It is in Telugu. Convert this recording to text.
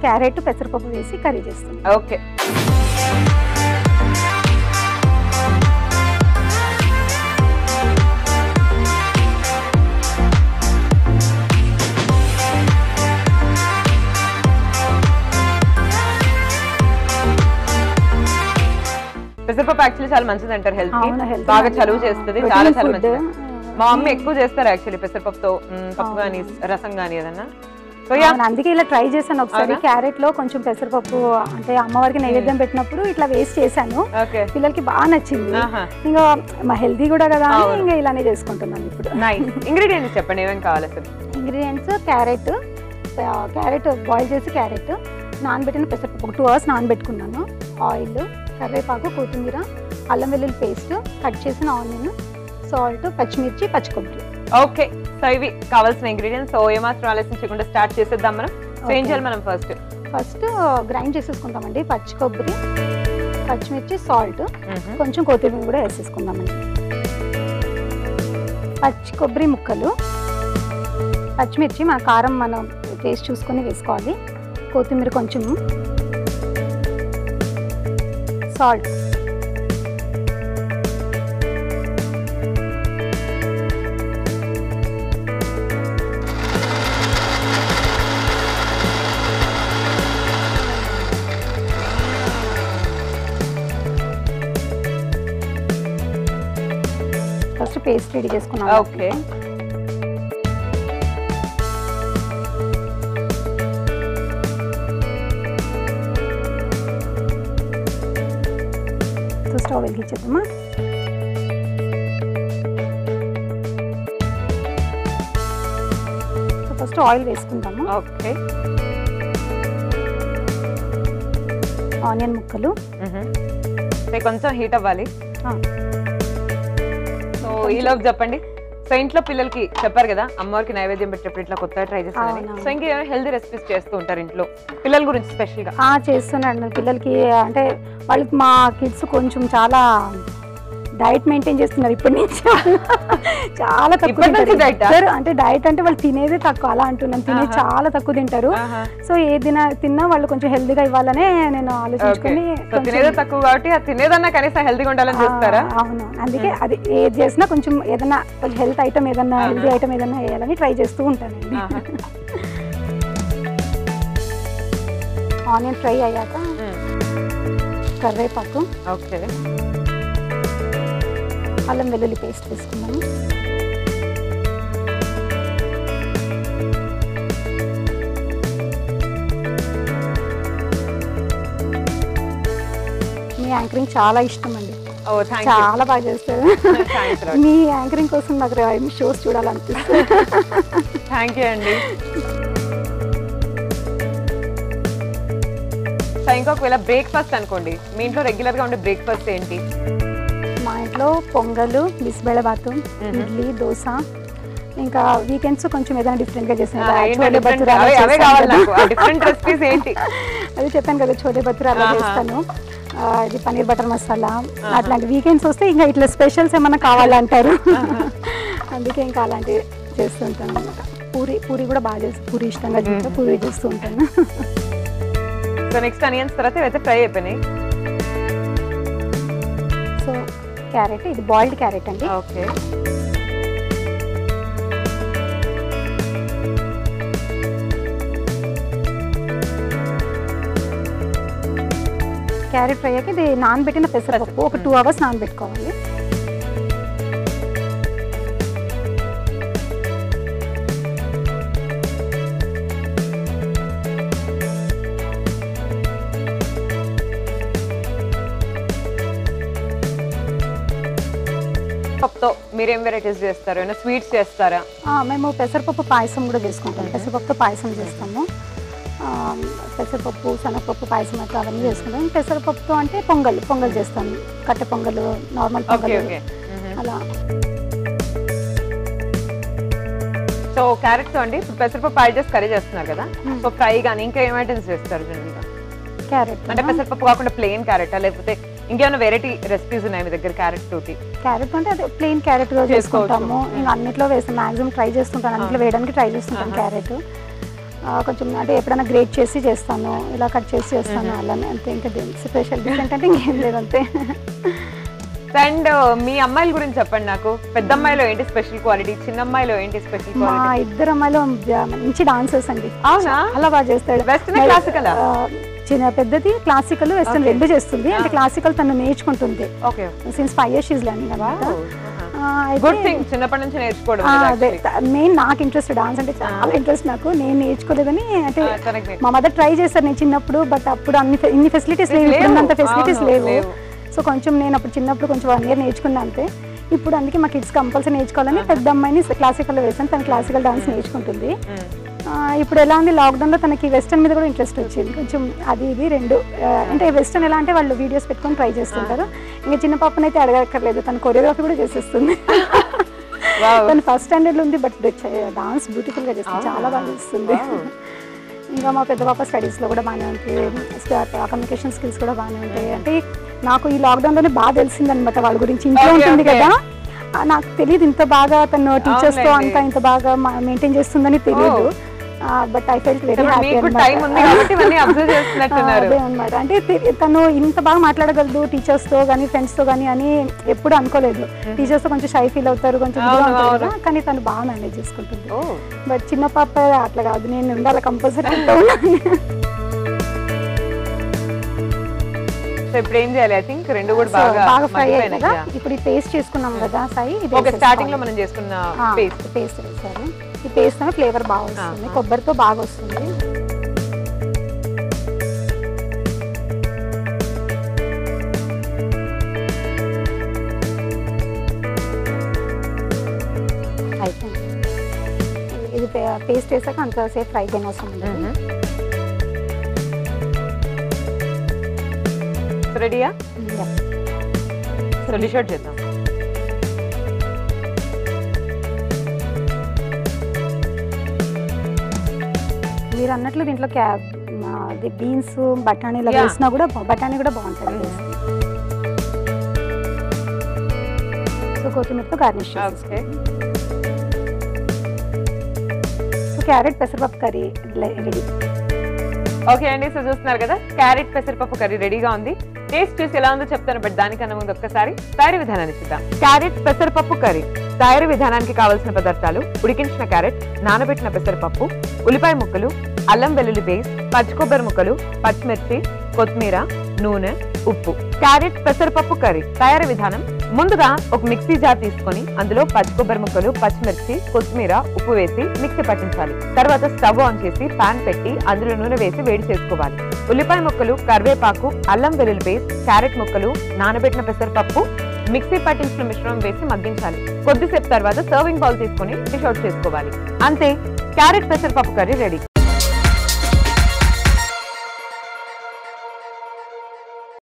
క్యారెట్ పెసరపప్పు వేసి కర్రీ చేస్తాం. ఓకే. పెసరపప్పు యాక్చువల్లీ చాలా మంచిది అంటారు హెల్త్ కి, బాగా చలువ చేస్తుంది, చాలా చాలా మంచిది. మా మమ్మీ ఎక్కువ చేస్తారు యాక్చువల్లీ పెసరపప్పుతో పప్పు కానీ రసం కానీ ఏదన్నా. అందుకే ఇలా ట్రై చేశాను ఒకసారి. క్యారెట్ లో కొంచెం పెసరపప్పు అంటే అమ్మవారికి నైవేద్యం పెట్టినప్పుడు ఇట్లా వేస్ట్ చేశాను, పిల్లలకి బాగా నచ్చింది. ఇంకా మా హెల్తీ కూడా కదా అని ఇంకా ఇలానే చేసుకుంటున్నాను ఇప్పుడు. ఇంగ్రీడియంట్స్ చెప్పండి, ఏమేమి కావాలి అసలు? ఇంగ్రీడియంట్స్ క్యారెట్ బాయిల్ చేసి క్యారెట్, నానబెట్టిన పెసరపప్పు 2 hours నానబెట్టుకున్నాను, ఆయిల్, కరివేపాకు, కొత్తిమీర, అల్లం వెల్లుల్లి పేస్ట్, కట్ చేసిన ఆనియన్, సాల్ట్, పచ్చిమిర్చి, పచ్చి కొబ్బరి. ఓకే, సో ఇవి కావాల్సిన ఇంగ్రీడియంట్స్. సో ఏమాత్రం ఆలోచించకుండా స్టార్ట్ చేసేద్దాం మనం. ఏం చేయాలి మనం? ఫస్ట్ గ్రైండ్ చేసేసుకుందామండి. పచ్చి కొబ్బరి, పచ్చిమిర్చి, సాల్ట్, కొంచెం కొత్తిమీర కూడా వేసేసుకుందామండి. పచ్చి కొబ్బరి ముక్కలు, పచ్చిమిర్చి మన కారం మనం టేస్ట్ చూసుకొని వేసుకోవాలి, కొత్తిమీర కొంచెం, సాల్ట్, ఫస్ట్ పేస్ట్ రెడీ చేసుకున్నాం. ఓకే. స్టవ్ వెలిగించేద్దామా. ఫస్ట్ ఆయిల్ వేసుకుందాము. ఓకే. ఆనియన్ ముక్కలు కొంచెం హీట్ అవ్వాలి. సో ఈలోపు చెప్పండి, సో ఇంట్లో పిల్లలకి చెప్పారు కదా అమ్మవారికి నైవేద్యం పెట్టేటప్పుడు ఇట్లా కొత్తగా ట్రై చేస్తాను. సో ఇంకేమైనా హెల్తీ రెసిపీస్ చేస్తూ ఉంటారు ఇంట్లో పిల్లల గురించి స్పెషల్ గా? చేస్తున్నాను పిల్లలకి. అంటే వాళ్ళకి మా కిడ్స్ కొంచెం చాలా డైట్ మెయింటైన్ చేస్తున్నారు ఇప్పటి నుంచి. చాలా తక్కువ తింటారు. అంటే డైట్ అంటే వాళ్ళు తినేదే తక్కువ, అలా అంటున్నాను. తినేది చాలా తక్కువ తింటారు. సో ఏది తిన్నా వాళ్ళు కొంచెం హెల్దీగా ఇవ్వాలనే నేను ఆలోచించుకొని. తినేదే తక్కువ కాబట్టి తినేదన్నా కనీసం హెల్దీగా ఉండాలని చూస్తారా? అవును, అందుకే అది ఏది చేసినా కొంచెం ఏదన్నా హెల్త్ ఐటమ్ ఏదన్నా హెల్దీ ఐటమ్ ఏదన్నా వేయాలని ట్రై చేస్తూ ఉంటానండి. ఆనియన్ ఫ్రై అయ్యాక కరివేపాకు, ఓకే, అల్లం వెల్లుల్లి పేస్ట్ వేసుకున్నాము. మీ యాంకరింగ్ చాలా ఇష్టం అండి, చాలా బాగా చేస్తారు. మీ యాంకరింగ్ కోసం నాకు షోస్ చూడాలనిపిస్తుంది. థ్యాంక్ యూ అండి. ఇంకొకవేళ బ్రేక్ఫాస్ట్ అనుకోండి, మీ ఇంట్లో రెగ్యులర్ గా ఉండే బ్రేక్ఫాస్ట్ ఏంటి? మా ఇంట్లో పొంగలు, బిస్బెళబాతు, ఇడ్లీ, దోశ, ఇంకా వీకెండ్స్ కొంచెం ఏదైనా డిఫరెంట్ గా చేసిన అది చెప్పాను కదా, చోలే భటూరా అలా చేస్తాను. ఇది పన్నీర్ బటర్ మసాలా, అట్లాంటి వీకెండ్స్ వస్తే ఇంకా ఇట్లా స్పెషల్స్ ఏమన్నా కావాలంటారు, అందుకే ఇంకా అలాంటివి చేస్తుంటాను అనమాట. పూరి కూడా బాగా చేస్తాను, పూరి ఇష్టంగా చేస్తా, పూరి చేస్తూ ఉంటాను. సో నెక్స్ట్ ఆనియన్స్ తర్వాత ఇవైతే ఫ్రై అయిపోయినాయి. సో క్యారెట్, ఇది బాయిల్డ్ క్యారెట్ అండి. ఓకే. క్యారెట్ ఫ్రై అయ్యాక ఇది నానబెట్టిన పెసరపప్పు ఒక 2 hours నానబెట్టుకోవాలి. పప్పుతో మీరేం వెరైటీస్ చేస్తారు? ఏమైనా స్వీట్స్ చేస్తారా? మేము పెసరపప్పు పాయసం కూడా చేసుకుంటాం. పెసరపప్పుతో పాయసం చేస్తాము. పెసరపప్పు, శనగపప్పు పాయసం అట్లా అవన్నీ చేసుకుంటాం. పెసరపప్పుతో అంటే పొంగల్ చేస్తాము, కట్టె పొంగలు, నార్మల్ పొంగల్ అలా. సో క్యారెట్ తో అండి పెసరపప్పు యాడ్ చేసి కర్రీ చేస్తున్నారు కదా, సో ఫ్రై కానీ ఇంకా ఏం ఐటమ్స్ చేస్తారు జనరల్గా? క్యారెట్ అంటే పెసరపప్పు కాకుండా ప్లెయిన్ క్యారెట్ లేకపోతే ఇంకేమైనా వెరైటీ రెసిపీస్ ఉన్నాయి మీ దగ్గర క్యారెట్ తోటి? క్యారెట్ అంటే అదే ప్లెయిన్ క్యారెట్ చేసుకుంటాము. ఇంకా అన్నిట్లో వేస్తాం, మాక్సిమం ట్రై చేస్తుంటాను, అన్నిట్లో వేయడానికి ట్రై చేస్తుంటాను క్యారెట్. కొంచెం అంటే ఎప్పుడైనా గ్రేట్ చేసి చేస్తాను, ఇలా కట్ చేసి చేస్తాను అలానే అంతే. ఇంకా స్పెషల్ డిఫరెంట్ అంటే ఇంకేం లేదు అంతే. అండ్ మీ అమ్మాయిల గురించి చెప్పండి నాకు. పెద్ద అమ్మాయిలో ఏంటి స్పెషల్ క్వాలిటీ, చిన్న అమ్మాయిలో ఏంటి స్పెషల్ మా క్వాలిటీ? ఇద్దరు అమ్మాయిలు మంచి డాన్సర్స్ అండి. అవునా? చాలా బాగా చేస్తాడు. Western classical? చిన్న పెద్దది క్లాసికల్ వెస్టర్న్ రెండు చేస్తుంది. అంటే క్లాసికల్ తను నేర్చుకుంటుంది. Okay. Since 5 years she's learning అన్నమాట. గుడ్ థింగ్, చిన్నప్పటి నుంచి నేర్చుకోవడం. అదే మెయిన్ నాకు ఇంట్రెస్ట్, డాన్స్ అంటే చాలా ఇంట్రెస్ట్ నాకు. నేను నేర్చుకోలేదని అంటే మా మదర్ ట్రై చేశారు నేను చిన్నప్పుడు, బట్ అప్పుడు ఇన్ని ఫెసిలిటీస్ లేవు, ఇప్పుడున్నంత ఫెసిలిటీస్ లేవు. సో కొంచెం నేను అప్పుడు చిన్నప్పుడు కొంచెం 1 year నేర్చుకున్నా అంతే. ఇప్పుడు అందుకే మా కిడ్స్ కంపల్సరీ నేర్చుకోవాలని పెద్ద అమ్మాయిని క్లాసికల్లో వేసాను. తను క్లాసికల్ డాన్స్ నేర్చుకుంటుంది. ఇప్పుడు ఎలా ఉంది, లాక్డౌన్లో తనకి వెస్టర్న్ మీద కూడా ఇంట్రెస్ట్ వచ్చింది కొంచెం. అది ఇది రెండు అంటే వెస్టర్న్ ఎలా అంటే వాళ్ళు వీడియోస్ పెట్టుకొని ట్రై చేస్తుంటారు. ఇంకా చిన్న పాపనైతే అయితే అడగక్కర్లేదు, తను కొరియోగ్రఫీ కూడా చేసేస్తుంది. తను ఫస్ట్ స్టాండర్డ్లో ఉంది, బట్ డాన్స్ బ్యూటిఫుల్గా చేస్తుంది, చాలా బాగా చేస్తుంది. ఇంకా మా పెద్ద పాప స్టడీస్లో కూడా బాగానే ఉంటాయి, కమ్యూనికేషన్ స్కిల్స్ కూడా బాగానే ఉంటాయి. అంటే నాకు ఈ లాక్డౌన్లోనే బాగా తెలిసిందనమాట వాళ్ళ గురించి. ఇంట్లో ఉంటుంది కదా, నాకు తెలియదు ఇంత బాగా తను టీచర్స్తో అంతా ఇంత బాగా మెయింటైన్ చేస్తుందని తెలియదు. But I felt very happy అదే అనమాట. అంటే తను ఇంత బాగా మాట్లాడగలదు టీచర్స్తో కానీ ఫ్రెండ్స్తో కానీ అని ఎప్పుడు అనుకోలేదు. టీచర్స్తో కొంచెం షై ఫీల్ అవుతారు, కొంచెం ఇదిగా ఉంటారు కదా, కానీ తను బాగా మేనేజ్ చేసుకుంటుంది. బట్ చిన్న పాప అట్లా కాదు, నేను ఉండాలి కంపల్సరీ. ఇప్పుడు ఏం చేయాలి? ఐ థింక్ రెండు కూడా బాగా ఫ్రై అయ్యాయి కదా. ఇప్పుడు ఈ పేస్ట్ చేసుకున్నాం కదా సాయి, స్టార్టింగ్ లో మనం చేసుకున్న పేస్ట్ వేసారు. ఈ పేస్ట్ తో ఫ్లేవర్ బాగా వస్తుంది, కొబ్బరితో బాగా వస్తుంది. ఇది పేస్ట్ వేసాక అంతసేపు ఫ్రై చేయని అవసరం ఉండదు. రెడీయా? సో డిష్ అవుట్ చేద్దాం. మీరు అన్నట్లు దీంట్లో బీన్స్ బఠానీలు వేసినా కూడా బఠానీ కూడా బాగుంటుంది. సో కొత్తిమీరతో గార్నిష్ చేస్తే సో క్యారెట్ పెసరపప్పు కర్రీ రెడీ. ఓకే అండి, సో చూస్తున్నారు కదా క్యారెట్ పెసరపప్పు కర్రీ రెడీగా ఉంది. టేస్ట్ చూసి ఎలా ఉందో చెప్తాను, బట్ దానికన్నా ముందు ఒక్కసారి తయారీ విధానాన్ని చూద్దాం. క్యారెట్ పెసరపప్పు కర్రీ తయారీ విధానానికి కావలసిన పదార్థాలు: ఉడికించిన క్యారెట్, నానబెట్టిన పెసరపప్పు, ఉల్లిపాయ ముక్కలు, అల్లం వెల్లుల్లి పేస్ట్, పచ్చి కొబ్బరి ముక్కలు, పచ్చిమిర్చి, కొత్తిమీర, నూనె, ఉప్పు. క్యారెట్ పెసరపప్పు కర్రీ తయారీ విధానం: ముందుగా ఒక మిక్సీ జార్ తీసుకొని అందులో పచ్చి కొబ్బరి ముక్కలు, పచ్చిమిర్చి, కొత్తిమీర, ఉప్పు వేసి మిక్సీ పట్టించాలి. తర్వాత స్టవ్ ఆన్ చేసి పాన్ పెట్టి అందులో నూనె వేసి వేడి చేసుకోవాలి. ఉల్లిపాయ ముక్కలు, కరివేపాకు, అల్లం వెల్లుల్లి పేస్ట్, క్యారెట్ ముక్కలు, నానబెట్టిన పెసరపప్పు, మిక్సీ పట్టించిన మిశ్రమం వేసి మగ్గించాలి. కొద్దిసేపు తర్వాత సర్వింగ్ బౌల్ తీసుకొని డిష్ అవుట్ చేసుకోవాలి. అంతే, క్యారెట్ పెసరపప్పు కర్రీ రెడీ.